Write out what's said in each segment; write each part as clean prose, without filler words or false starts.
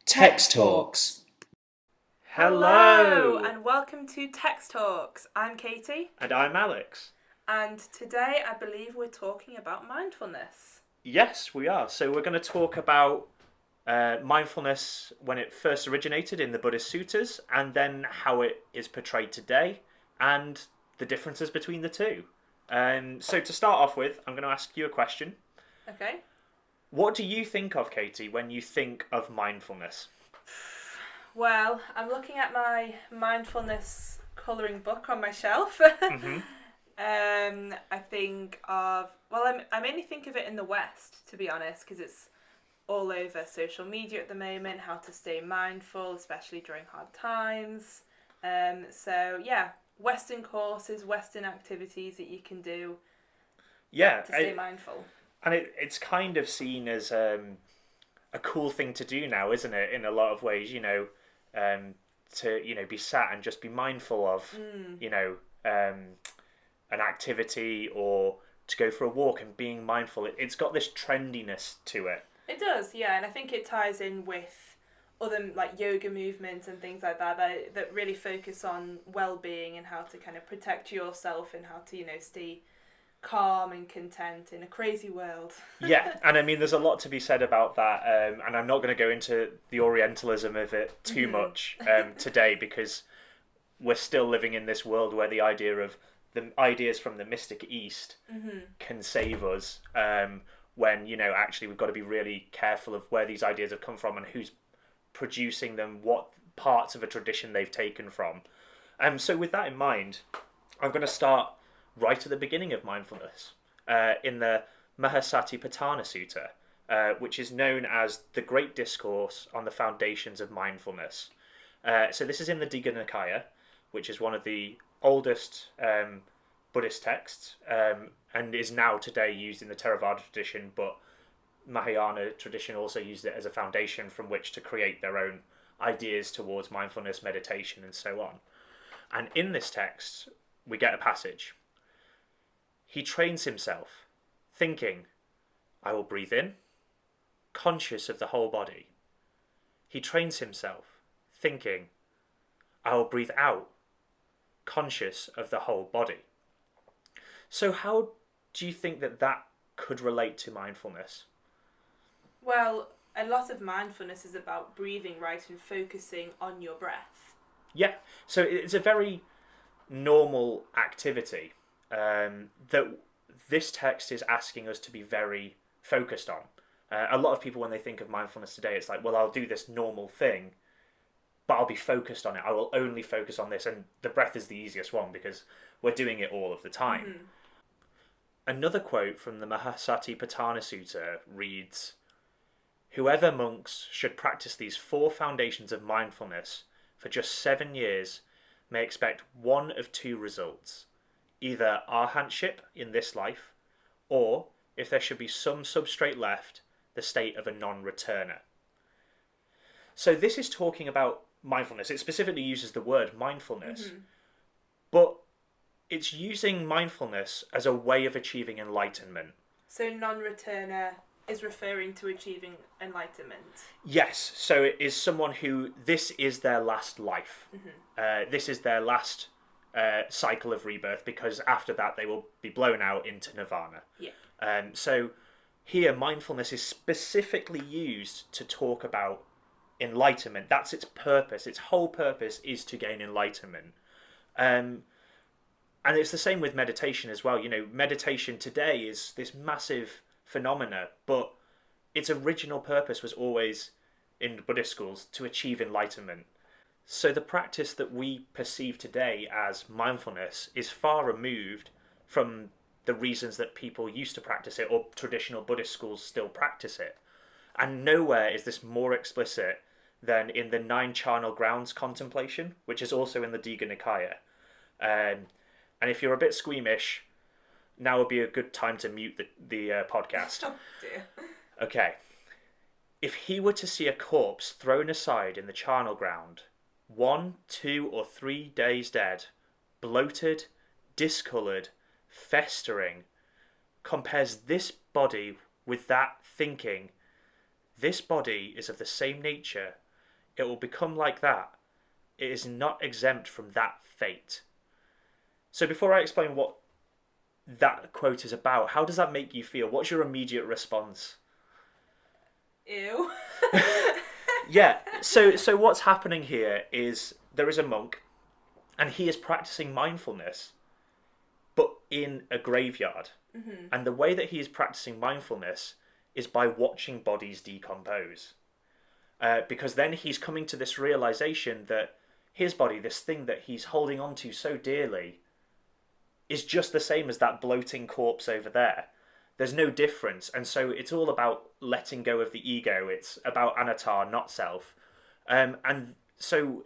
Text Talks. Hello and welcome to Text Talks. I'm Katie. And I'm Alex. And today I believe we're talking about mindfulness. Yes, we are. So we're going to talk about mindfulness when it first originated in the Buddhist suttas, and then how it is portrayed today, and the differences between the two. So to start off with, I'm going to ask you a question. Okay. What do you think of, Katie, when you think of mindfulness? Well, I'm looking at my mindfulness colouring book on my shelf. Mm-hmm. I think of, I mainly think of it in the West, to be honest, because it's all over social media at the moment, how to stay mindful, especially during hard times. Western courses, Western activities that you can do to stay mindful. And it's kind of seen as a cool thing to do now, isn't it? In a lot of ways, to be sat and just be mindful of, an activity, or to go for a walk and being mindful. It's got this trendiness to it. It does, yeah, and I think it ties in with other like yoga movements and things like that that really focus on well-being and how to kind of protect yourself and how to stay calm and content in a crazy world. Yeah, and I mean there's a lot to be said about that, and I'm not going to go into the Orientalism of it too much today, because we're still living in this world where the ideas from the mystic East can save us, when actually we've got to be really careful of where these ideas have come from and who's producing them, what parts of a tradition they've taken from. So with that in mind, I'm going to start right at the beginning of mindfulness, in the Mahasatipatthana Sutta, which is known as the Great Discourse on the Foundations of Mindfulness. So this is in the Digha Nikaya, which is one of the oldest Buddhist texts, and is now today used in the Theravada tradition, but Mahayana tradition also used it as a foundation from which to create their own ideas towards mindfulness, meditation, and so on. And in this text, we get a passage. He trains himself, thinking, I will breathe in, conscious of the whole body. He trains himself, thinking, I will breathe out, conscious of the whole body. So how do you think that could relate to mindfulness? Well, a lot of mindfulness is about breathing right and focusing on your breath. Yeah, so it's a very normal activity that this text is asking us to be very focused on. A lot of people, when they think of mindfulness today, it's like, well, I'll do this normal thing, but I'll be focused on it. I will only focus on this, and the breath is the easiest one because we're doing it all of the time. Mm-hmm. Another quote from the Mahasatipatthana Sutta reads, whoever monks should practice these 4 foundations of mindfulness for just 7 years may expect one of 2 results. Either arhantship in this life, or, if there should be some substrate left, the state of a non-returner. So this is talking about mindfulness. It specifically uses the word mindfulness, but it's using mindfulness as a way of achieving enlightenment. So non-returner is referring to achieving enlightenment. Yes, so it is someone who, this is their last life. This is their last cycle of rebirth, because after that they will be blown out into nirvana. Yeah. So here mindfulness is specifically used to talk about enlightenment. That's its purpose. Its whole purpose is to gain enlightenment. And it's the same with meditation as well. Meditation today is this massive phenomena, but its original purpose was always, in Buddhist schools, to achieve enlightenment. So the practice that we perceive today as mindfulness is far removed from the reasons that people used to practice it, or traditional Buddhist schools still practice it. And nowhere is this more explicit than in the 9 charnel grounds contemplation, which is also in the Digha Nikaya. And if you're a bit squeamish, now would be a good time to mute the podcast. Oh dear. Okay. If he were to see a corpse thrown aside in the charnel ground, 1, 2, or 3 days dead, bloated, discoloured, festering, compares this body with that, thinking, this body is of the same nature, it will become like that. It is not exempt from that fate. So before I explain what that quote is about, how does that make you feel? What's your immediate response? Ew. Yeah, so what's happening here is there is a monk and he is practicing mindfulness, but in a graveyard. Mm-hmm. And the way that he is practicing mindfulness is by watching bodies decompose. Because then he's coming to this realization that his body, this thing that he's holding on to so dearly, is just the same as that bloating corpse over there. There's no difference. And so it's all about letting go of the ego. It's about anatta, not self. And so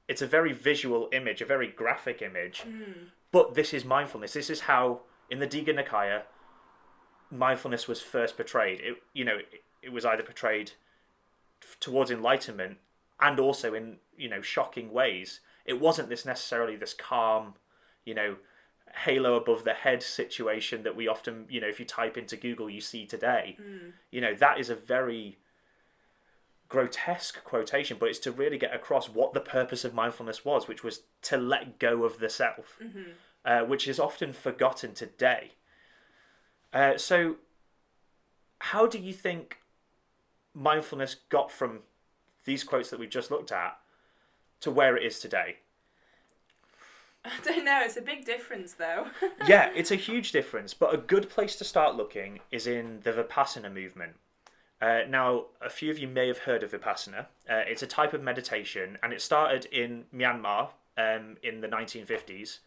it's a very visual image, a very graphic image. But this is mindfulness. This is how, in the Digha Nikaya, mindfulness was first portrayed. It was either portrayed towards enlightenment and also in, shocking ways. It wasn't necessarily this calm, halo above the head situation that we often, if you type into Google, you see today. That is a very grotesque quotation, but it's to really get across what the purpose of mindfulness was, which was to let go of the self, which is often forgotten today. So how do you think mindfulness got from these quotes that we've just looked at to where it is today? I don't know, it's a big difference though. Yeah, it's a huge difference, but a good place to start looking is in the Vipassana movement. Now, a few of you may have heard of Vipassana. It's a type of meditation, and it started in Myanmar in the 1950s,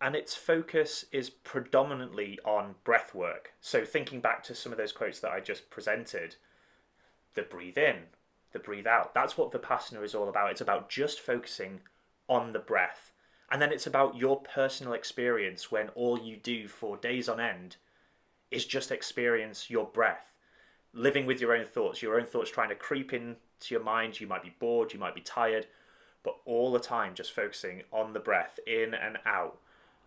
and its focus is predominantly on breath work. So thinking back to some of those quotes that I just presented, the breathe in, the breathe out, that's what Vipassana is all about. It's about just focusing on the breath. And then it's about your personal experience when all you do for days on end is just experience your breath, living with your own thoughts trying to creep into your mind. You might be bored, you might be tired, but all the time just focusing on the breath, in and out.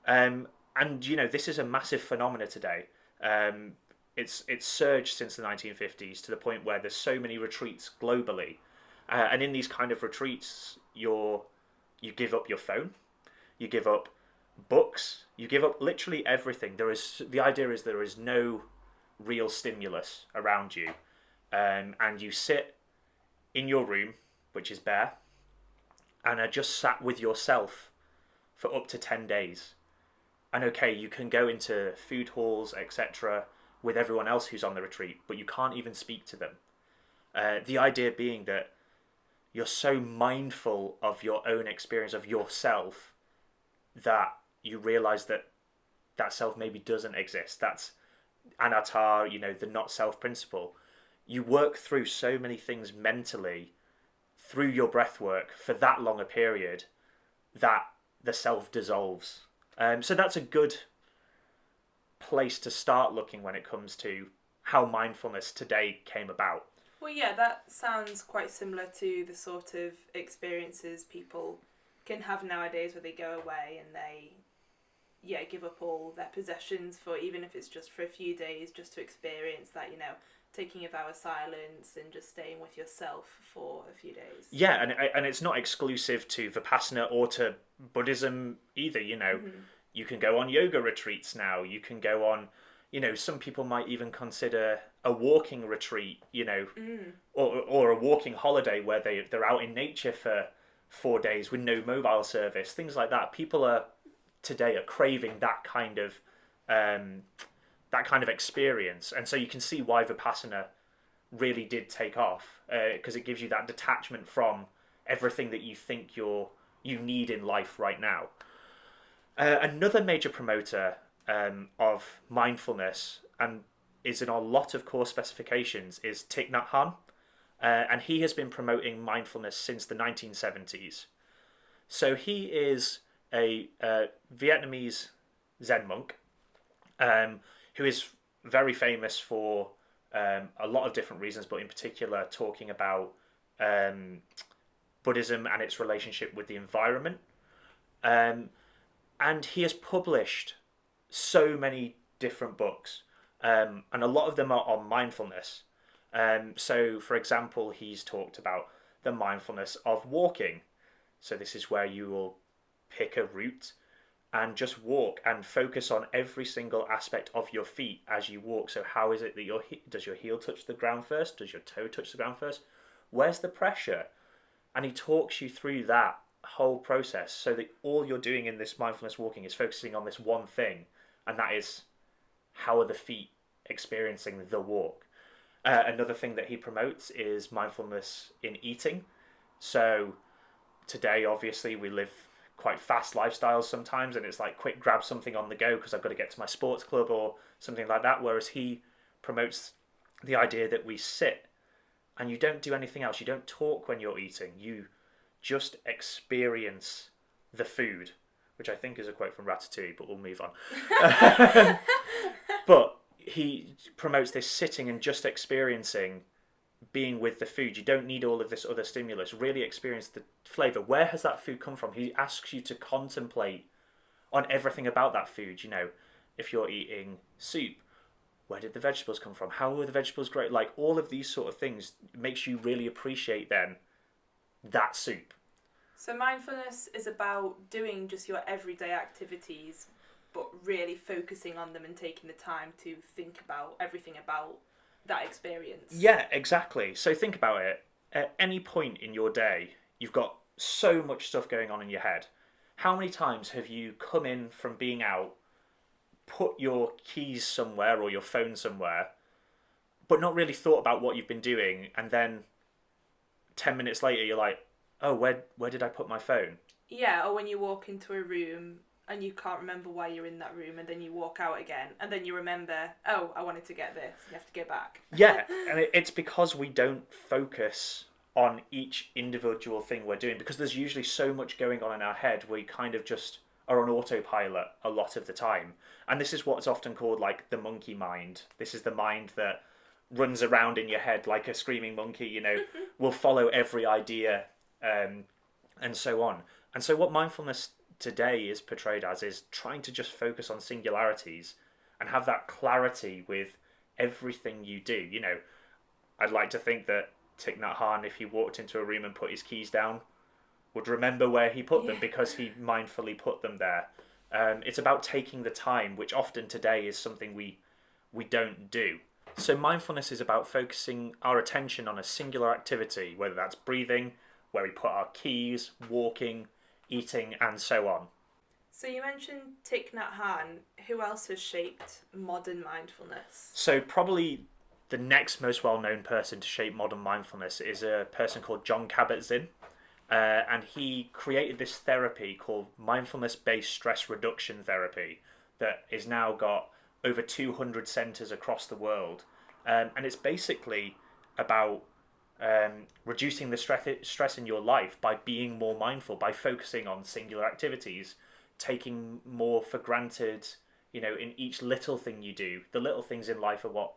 And this is a massive phenomena today. It's surged since the 1950s to the point where there's so many retreats globally. And in these kind of retreats, you give up your phone. You give up books. You give up literally everything. The idea is there is no real stimulus around you, and you sit in your room, which is bare, and are just sat with yourself for up to 10 days. And okay, you can go into food halls, etc., with everyone else who's on the retreat, but you can't even speak to them. The idea being that you're so mindful of your own experience of yourself that you realize that self maybe doesn't exist. That's anatta, the not self principle. You work through so many things mentally through your breath work for that long a period that the self dissolves. So that's a good place to start looking when it comes to how mindfulness today came about. Well, yeah, that sounds quite similar to the sort of experiences people can have nowadays where they go away and they give up all their possessions for, even if it's just for a few days, just to experience that, taking a vow of silence and just staying with yourself for a few days. Yeah, and it's not exclusive to Vipassana or to Buddhism either. You can go on yoga retreats now. You can go on, some people might even consider a walking retreat, or a walking holiday where they're out in nature for 4 days with no mobile service, things like that. People today are craving that kind of experience, and so you can see why Vipassana really did take off, because it gives you that detachment from everything that you think you need in life right now. Another major promoter of mindfulness, and is in a lot of course specifications, is Thich Nhat Hanh. And he has been promoting mindfulness since the 1970s. So he is a Vietnamese Zen monk who is very famous for a lot of different reasons, but in particular talking about Buddhism and its relationship with the environment. And he has published so many different books. and a lot of them are on mindfulness. So, for example, he's talked about the mindfulness of walking. So this is where you will pick a route and just walk and focus on every single aspect of your feet as you walk. So how is it that does your heel touch the ground first? Does your toe touch the ground first? Where's the pressure? And he talks you through that whole process so that all you're doing in this mindfulness walking is focusing on this one thing, and that is how are the feet experiencing the walk. Another thing that he promotes is mindfulness in eating. So today, obviously, we live quite fast lifestyles sometimes, and it's like quick grab something on the go because I've got to get to my sports club or something like that. Whereas he promotes the idea that we sit and you don't do anything else. You don't talk when you're eating. You just experience the food, which I think is a quote from Ratatouille, but we'll move on. But he promotes this sitting and just experiencing being with the food. You don't need all of this other stimulus. Really experience the flavour. Where has that food come from? He asks you to contemplate on everything about that food. You know, if you're eating soup, where did the vegetables come from? How were the vegetables great? Like all of these sort of things makes you really appreciate then that soup. So mindfulness is about doing just your everyday activities, but really focusing on them and taking the time to think about everything about that experience. Yeah, exactly. So think about it. At any point in your day, you've got so much stuff going on in your head. How many times have you come in from being out, put your keys somewhere or your phone somewhere, but not really thought about what you've been doing, and then 10 minutes later you're like, oh, where did I put my phone? Yeah, or when you walk into a room and you can't remember why you're in that room, and then you walk out again, and then you remember, oh, I wanted to get this, you have to go back. Yeah, and it's because we don't focus on each individual thing we're doing, because there's usually so much going on in our head, we kind of just are on autopilot a lot of the time. And this is what's often called like the monkey mind. This is the mind that runs around in your head like a screaming monkey, you know, will follow every idea, and so on. And so what mindfulness today is portrayed as is trying to just focus on singularities and have that clarity with everything you do. You know, I'd like to think that Thich Nhat Hanh, if he walked into a room and put his keys down, would remember where he put them because he mindfully put them there. It's about taking the time, which often today is something we don't do. So mindfulness is about focusing our attention on a singular activity, whether that's breathing, where we put our keys, walking, eating, and so on. So you mentioned Thich Nhat Hanh. Who else has shaped modern mindfulness? So probably the next most well-known person to shape modern mindfulness is a person called John Kabat-Zinn. And he created this therapy called mindfulness-based stress reduction therapy that is now got over 200 centres across the world. And it's basically about reducing the stress in your life by being more mindful, by focusing on singular activities, taking more for granted, you know, in each little thing you do. The little things in life are what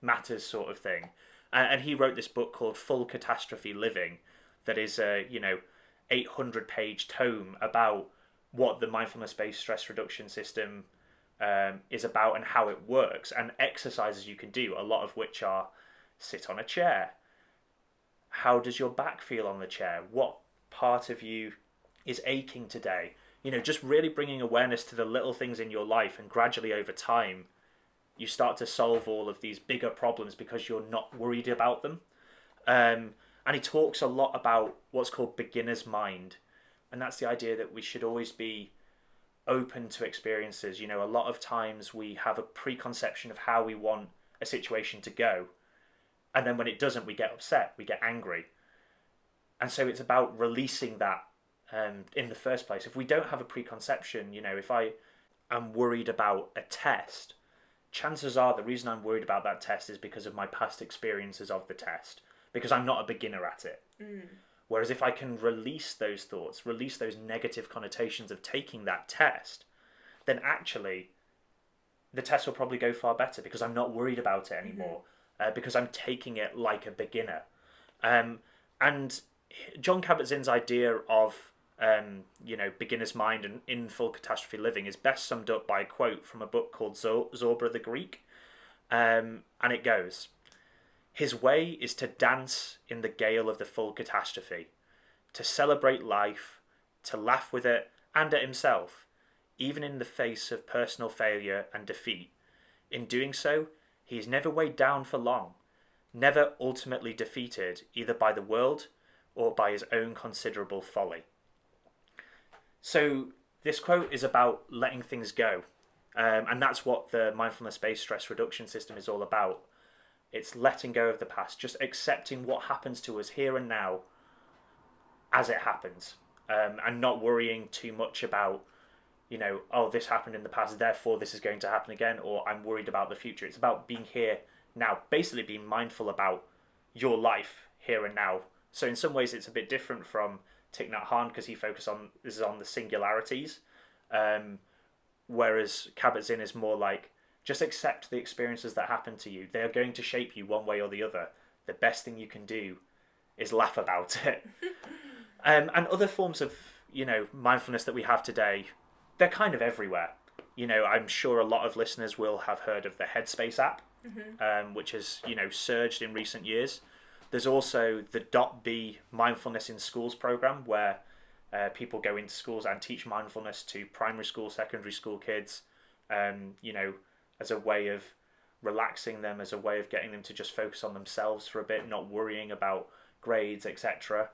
matters, sort of thing. And he wrote this book called Full Catastrophe Living that is a, 800-page tome about what the mindfulness-based stress reduction system is about and how it works, and exercises you can do, a lot of which are sit on a chair. How does your back feel on the chair? What part of you is aching today? You know, just really bringing awareness to the little things in your life, and gradually over time you start to solve all of these bigger problems because you're not worried about them. And he talks a lot about what's called beginner's mind, and that's the idea that we should always be open to experiences. You know, a lot of times we have a preconception of how we want a situation to go, and then when it doesn't, we get upset, we get angry. And so it's about releasing that in the first place. If we don't have a preconception, you know, if I am worried about a test, chances are the reason I'm worried about that test is because of my past experiences of the test, because I'm not a beginner at it. Whereas if I can release those thoughts, release those negative connotations of taking that test, then actually the test will probably go far better because I'm not worried about it anymore, because I'm taking it like a beginner. And John Kabat-Zinn's idea of beginner's mind and in full catastrophe living is best summed up by a quote from a book called Zorba the Greek. And it goes, his way is to dance in the gale of the full catastrophe, to celebrate life, to laugh with it and at himself, even in the face of personal failure and defeat. In doing so, he is never weighed down for long, never ultimately defeated either by the world or by his own considerable folly. So this quote is about letting things go. And that's what the mindfulness-based stress reduction system is all about. It's letting go of the past, just accepting what happens to us here and now as it happens, and not worrying too much about, oh, this happened in the past, therefore this is going to happen again, or I'm worried about the future. It's about being here now, basically being mindful about your life here and now. So in some ways it's a bit different from Thich Nhat Hanh, because he focuses on the singularities, whereas kabat-zinn is more like, just accept the experiences that happen to you. They are going to shape you one way or the other. The best thing you can do is laugh about it. And other forms of, mindfulness that we have today, they're kind of everywhere. I'm sure a lot of listeners will have heard of the Headspace app, which has, surged in recent years. There's also the .B Mindfulness in Schools program, where people go into schools and teach mindfulness to primary school, secondary school kids, as a way of relaxing them, as a way of getting them to just focus on themselves for a bit, not worrying about grades, etc.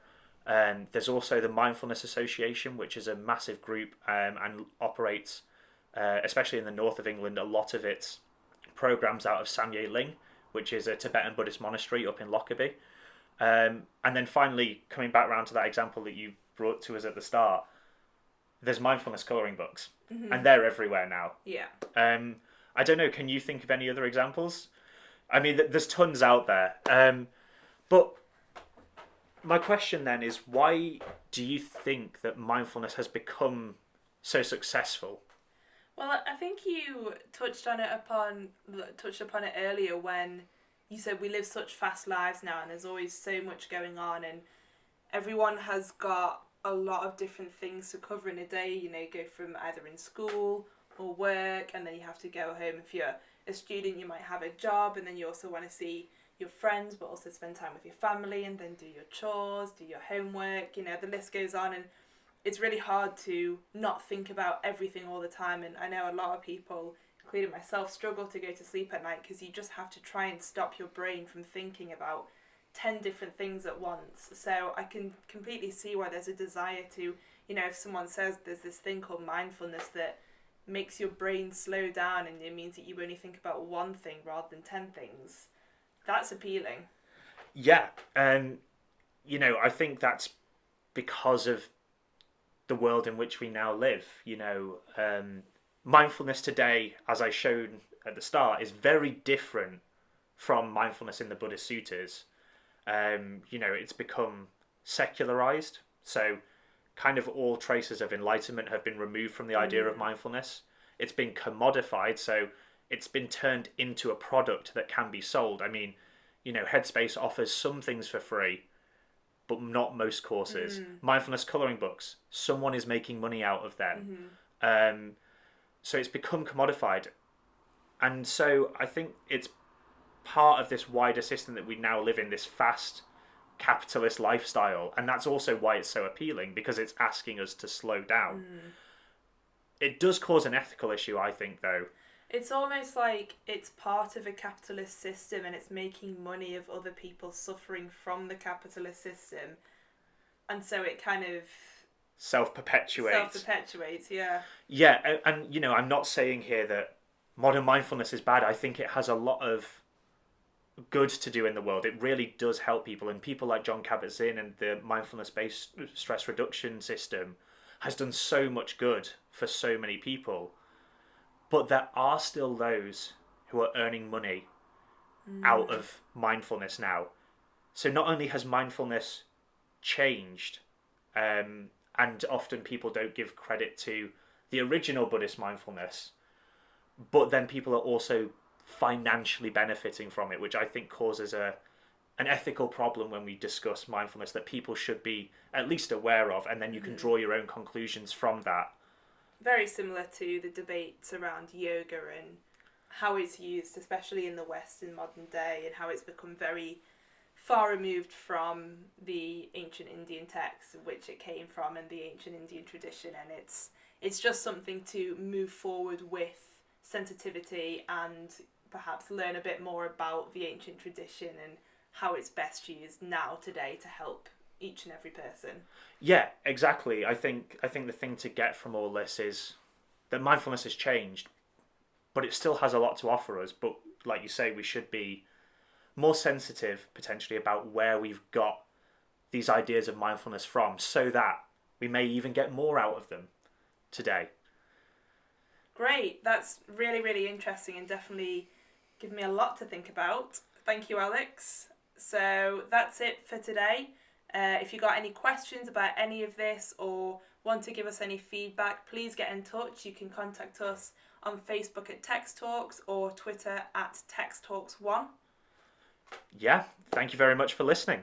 There's also the Mindfulness Association, which is a massive group and operates, especially in the north of England, a lot of its programs out of Samye Ling, which is a Tibetan Buddhist monastery up in Lockerbie. And then finally, coming back around to that example that you brought to us at the start, there's mindfulness colouring books, and they're everywhere now. Yeah. I don't know, can you think of any other examples? I mean, there's tons out there. But my question then is, why do you think that mindfulness has become so successful? Well, I think you touched upon it earlier when you said we live such fast lives now, and there's always so much going on, and everyone has got a lot of different things to cover in a day. Go from either in school or work, and then you have to go home. If you're a student, you might have a job, and then you also want to see your friends, but also spend time with your family, and then do your chores, do your homework. The list goes on, and it's really hard to not think about everything all the time. And I know a lot of people, including myself, struggle to go to sleep at night because you just have to try and stop your brain from thinking about 10 different things at once. So I can completely see why there's a desire to, if someone says there's this thing called mindfulness that makes your brain slow down, and it means that you only think about one thing rather than 10 things, that's appealing. Yeah, and I think that's because of the world in which we now live. Mindfulness today, as I showed at the start, is very different from mindfulness in the Buddhist suttas. It's become secularized, so kind of all traces of enlightenment have been removed from the idea of mindfulness. It's been commodified, so it's been turned into a product that can be sold. I mean, Headspace offers some things for free, but not most courses. Mindfulness colouring books, someone is making money out of them. So it's become commodified. And so I think it's part of this wider system that we now live in, this fast capitalist lifestyle. And that's also why it's so appealing, because it's asking us to slow down. It does cause an ethical issue, I think, though. It's almost like it's part of a capitalist system, and it's making money of other people suffering from the capitalist system. And so it kind of self-perpetuates, yeah. Yeah, and I'm not saying here that modern mindfulness is bad. I think it has a lot of good to do in the world. It really does help people, and people like Jon Kabat-Zinn and the mindfulness-based stress reduction system has done so much good for so many people. But there are still those who are earning money out of mindfulness now. So not only has mindfulness changed, and often people don't give credit to the original Buddhist mindfulness, but then people are also financially benefiting from it, which I think causes an ethical problem when we discuss mindfulness that people should be at least aware of, and then you can draw your own conclusions from that. Very similar to the debates around yoga and how it's used, especially in the West in modern day, and how it's become very far removed from the ancient Indian texts which it came from and the ancient Indian tradition, and it's just something to move forward with sensitivity and perhaps learn a bit more about the ancient tradition and how it's best used now today to help each and every person. Yeah, exactly. I think the thing to get from all this is that mindfulness has changed, but it still has a lot to offer us. But like you say, we should be more sensitive potentially about where we've got these ideas of mindfulness from, so that we may even get more out of them today. Great, that's really, really interesting and definitely given me a lot to think about. Thank you, Alex. So that's it for today. If you got any questions about any of this or want to give us any feedback, please get in touch. You can contact us on Facebook at Text Talks or Twitter at Text Talks 1. Yeah, thank you very much for listening.